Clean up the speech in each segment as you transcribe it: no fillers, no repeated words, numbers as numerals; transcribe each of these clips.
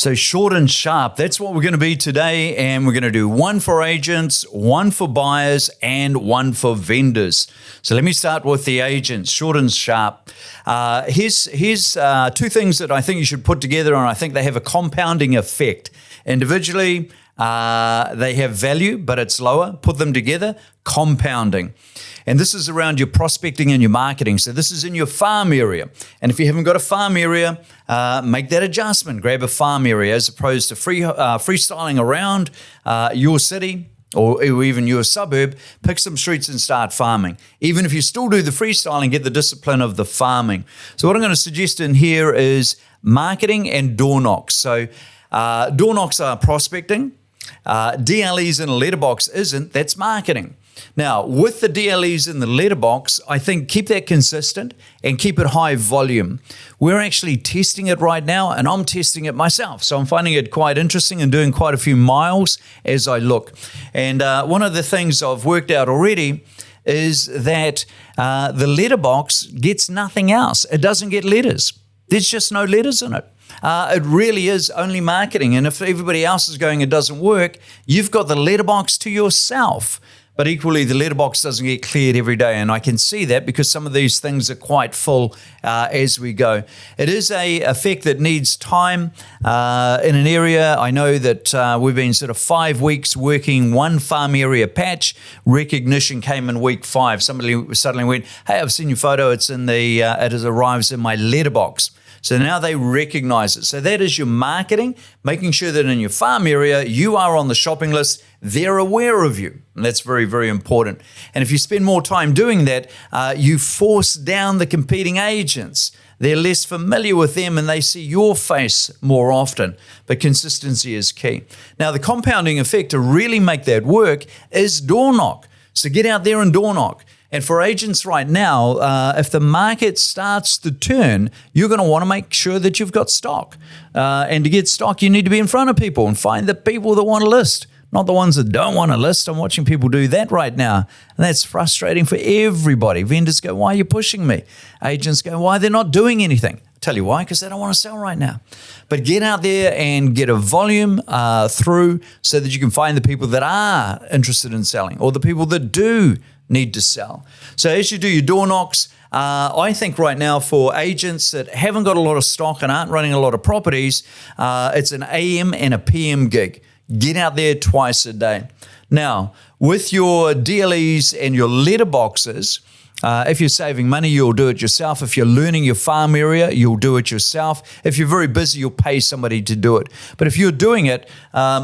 So short and sharp, that's what we're going to be today. And we're going to do one for agents, one for buyers, and one for vendors. So let me start with the agents, short and sharp. Here's two things that I think you should put together, and I think they have a compounding effect. Individually, they have value, but it's lower. Put them together, compounding. And this is around your prospecting and your marketing. So this is in your farm area. And if you haven't got a farm area, make that adjustment. Grab a farm area as opposed to freestyling around your city or even your suburb. Pick some streets and start farming. Even if you still do the freestyling, get the discipline of the farming. So what I'm going to suggest in here is marketing and door knocks. So door knocks are prospecting. DLEs in a letterbox isn't. That's marketing. Now, with the DLEs in the letterbox, I think keep that consistent and keep it high volume. We're actually testing it right now, and I'm testing it myself. So I'm finding it quite interesting and doing quite a few miles as I look. And one of the things I've worked out already is that the letterbox gets nothing else. It doesn't get letters. There's just no letters in it. It really is only marketing. And if everybody else is going, it doesn't work, you've got the letterbox to yourself. But equally, the letterbox doesn't get cleared every day. And I can see that because some of these things are quite full as we go. It is a effect that needs time in an area. I know that we've been sort of 5 weeks working one farm area patch. Recognition came in week 5. Somebody suddenly went, hey, I've seen your photo. It arrives in my letterbox. So now they recognize it. So that is your marketing, making sure that in your farm area, you are on the shopping list. They're aware of you. And that's very, very important. And if you spend more time doing that, you force down the competing agents. They're less familiar with them and they see your face more often. But consistency is key. Now, the compounding effect to really make that work is door knock. So get out there and door knock. And for agents right now, if the market starts to turn, you're going to want to make sure that you've got stock. And to get stock, you need to be in front of people and find the people that want to list, not the ones that don't want to list. I'm watching people do that right now. And that's frustrating for everybody. Vendors go, why are you pushing me? Agents go, why they're not doing anything? Tell you why, because they don't want to sell right now. But get out there and get a volume through so that you can find the people that are interested in selling or the people that do need to sell. So as you do your door knocks, I think right now for agents that haven't got a lot of stock and aren't running a lot of properties, it's an AM and a PM gig. Get out there twice a day. Now, with your DLEs and your letterboxes, if you're saving money, you'll do it yourself. If you're learning your farm area, you'll do it yourself. If you're very busy, you'll pay somebody to do it. But if you're doing it,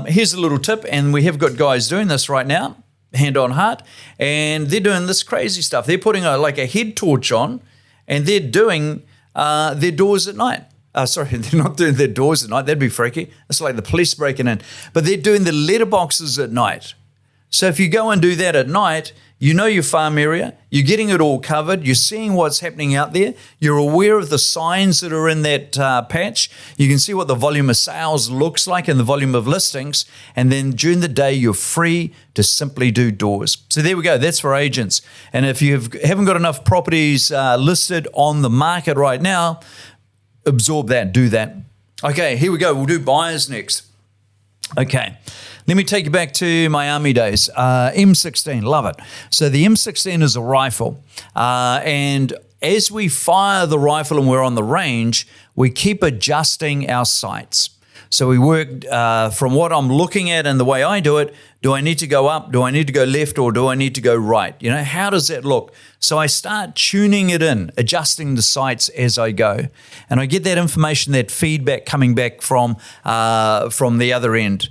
here's a little tip, and we have got guys doing this right now, hand on heart, and they're doing this crazy stuff. They're putting like a head torch on, and they're doing their doors at night. Sorry, they're not doing their doors at night. That'd be freaky. It's like the police breaking in. But they're doing the letterboxes at night. So if you go and do that at night, you know your farm area, you're getting it all covered, you're seeing what's happening out there, you're aware of the signs that are in that patch, you can see what the volume of sales looks like and the volume of listings, and then during the day you're free to simply do doors. So there we go, that's for agents. And if you haven't got enough properties listed on the market right now, absorb that, do that. Okay, here we go, we'll do buyers next. Okay. Let me take you back to my army days. M16, love it. So the M16 is a rifle. And as we fire the rifle and we're on the range, we keep adjusting our sights. So we work from what I'm looking at and the way I do it. Do I need to go up? Do I need to go left? Or do I need to go right? You know, how does that look? So I start tuning it in, adjusting the sights as I go. And I get that information, that feedback coming back from the other end.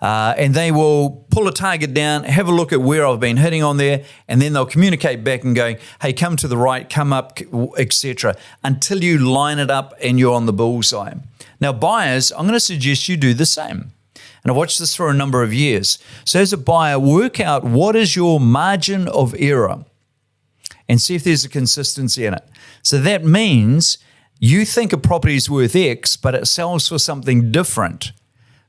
And they will pull a target down, have a look at where I've been hitting on there, and then they'll communicate back and going, hey, come to the right, come up, etc., until you line it up and you're on the bullseye. Now, buyers, I'm going to suggest you do the same. And I've watched this for a number of years. So as a buyer, work out what is your margin of error and see if there's a consistency in it. So that means you think a property is worth X, but it sells for something different.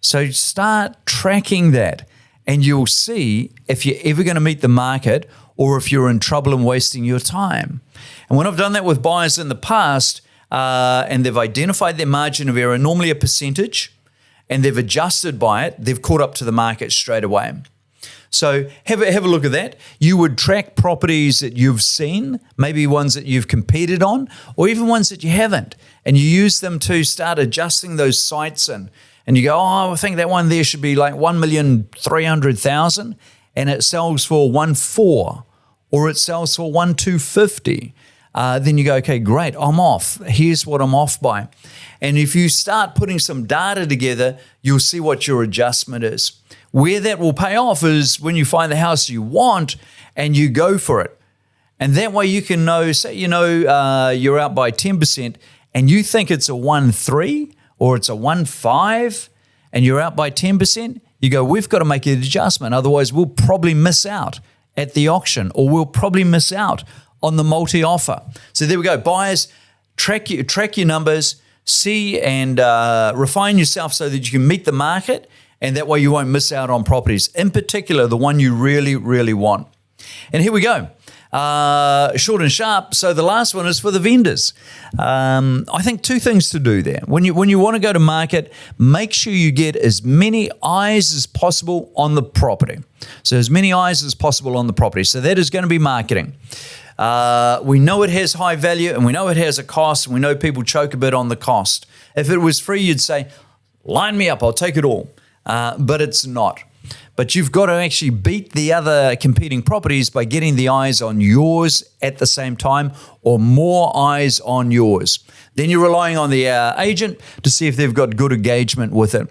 So start tracking that and you'll see if you're ever going to meet the market or if you're in trouble and wasting your time. And when I've done that with buyers in the past and they've identified their margin of error, normally a percentage, and they've adjusted by it, they've caught up to the market straight away. So have a look at that. You would track properties that you've seen, maybe ones that you've competed on, or even ones that you haven't, and you use them to start adjusting those sites in. And you go, oh, I think that one there should be like 1,300,000, and it sells for 1.4, or it sells for 1,250. Then you go, okay, great, I'm off. Here's what I'm off by. And if you start putting some data together, you'll see what your adjustment is. Where that will pay off is when you find the house you want and you go for it. And that way you can know, say you're out by 10% and you think it's a 1.3 or it's a 1.5 and you're out by 10%, you go, we've got to make an adjustment. Otherwise, we'll probably miss out at the auction, or we'll probably miss out on the multi-offer. So there we go. Buyers, track your numbers, see and refine yourself so that you can meet the market, and that way you won't miss out on properties, in particular the one you really, really want. And here we go. Short and sharp. So the last one is for the vendors. I think two things to do there. When you want to go to market, make sure you get as many eyes as possible on the property. So as many eyes as possible on the property. So that is going to be marketing. We know it has high value and we know it has a cost, and we know people choke a bit on the cost. If it was free, you'd say, line me up, I'll take it all. But it's not. But you've got to actually beat the other competing properties by getting the eyes on yours at the same time, or more eyes on yours. Then you're relying on the agent to see if they've got good engagement with it.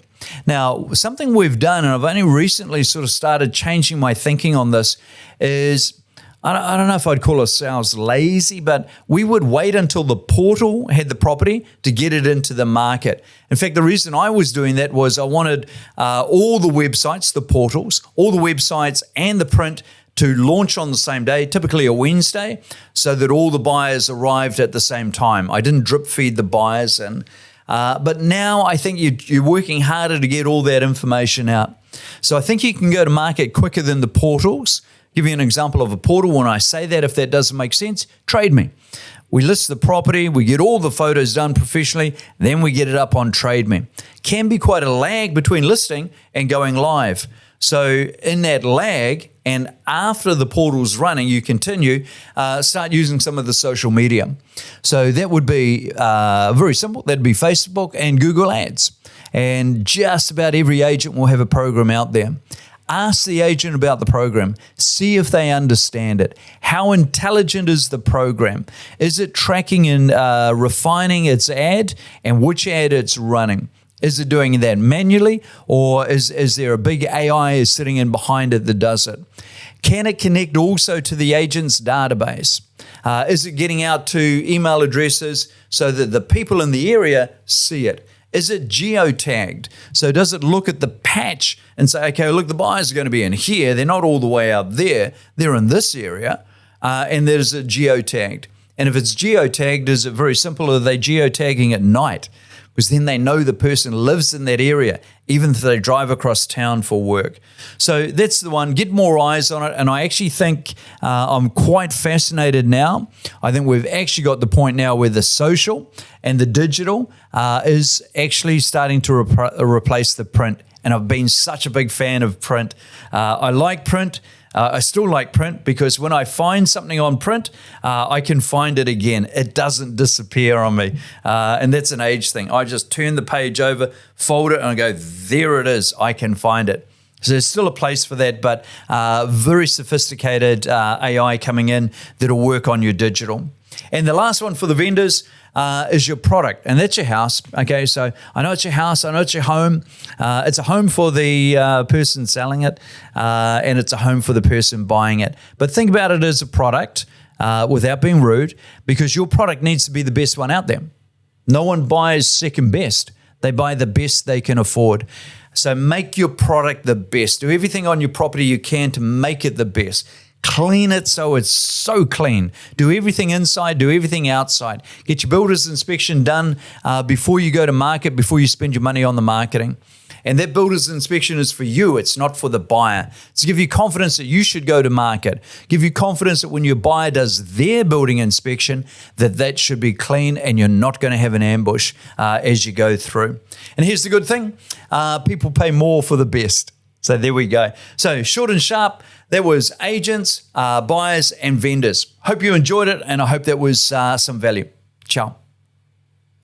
Now, something we've done, and I've only recently sort of started changing my thinking on this, is I don't know if I'd call ourselves lazy, but we would wait until the portal had the property to get it into the market. In fact, the reason I was doing that was I wanted all the websites, the portals, all the websites and the print to launch on the same day, typically a Wednesday, so that all the buyers arrived at the same time. I didn't drip feed the buyers in. But now I think you're working harder to get all that information out. So I think you can go to market quicker than the portals. Give you an example of a portal. When I say that, if that doesn't make sense, trade me. We list the property, we get all the photos done professionally, then we get it up on Trade Me. Can be quite a lag between listing and going live. So in that lag, and after the portal's running, you continue, start using some of the social media. So that would be very simple. That'd be Facebook and Google Ads. And just about every agent will have a program out there. Ask the agent about the program. See if they understand it. How intelligent is the program? Is it tracking and refining its ad and which ad it's running? Is it doing that manually, or is there a big AI sitting in behind it that does it? Can it connect also to the agent's database? Is it getting out to email addresses so that the people in the area see it? Is it geotagged? So does it look at the patch and say, okay, look, the buyers are going to be in here. They're not all the way out there. They're in this area. And there's a geotagged. And if it's geotagged, is it very simple? Are they geotagging at night? Because then they know the person lives in that area, even if they drive across town for work. So that's the one. Get more eyes on it. And I actually think I'm quite fascinated now. I think we've actually got the point now where the social and the digital is actually starting to replace the print. And I've been such a big fan of print. I like print. I still like print because when I find something on print, I can find it again. It doesn't disappear on me. And that's an age thing. I just turn the page over, fold it, and I go, there it is. I can find it. So there's still a place for that, but very sophisticated AI coming in that'll work on your digital. And the last one for the vendors is your product, and that's your house. Okay, so I know it's your house, I know it's your home. It's a home for the person selling it, and it's a home for the person buying it. But think about it as a product without being rude, because your product needs to be the best one out there. No one buys second best. They buy the best they can afford. So make your product the best. Do everything on your property you can to make it the best. Clean it so it's so clean. Do everything inside, do everything outside. Get your builder's inspection done before you go to market, before you spend your money on the marketing. And that builder's inspection is for you. It's not for the buyer. It's to give you confidence that you should go to market. Give you confidence that when your buyer does their building inspection, that should be clean and you're not going to have an ambush as you go through. And here's the good thing. People pay more for the best. So there we go. So short and sharp, that was agents, buyers and vendors. Hope you enjoyed it and I hope that was some value. Ciao.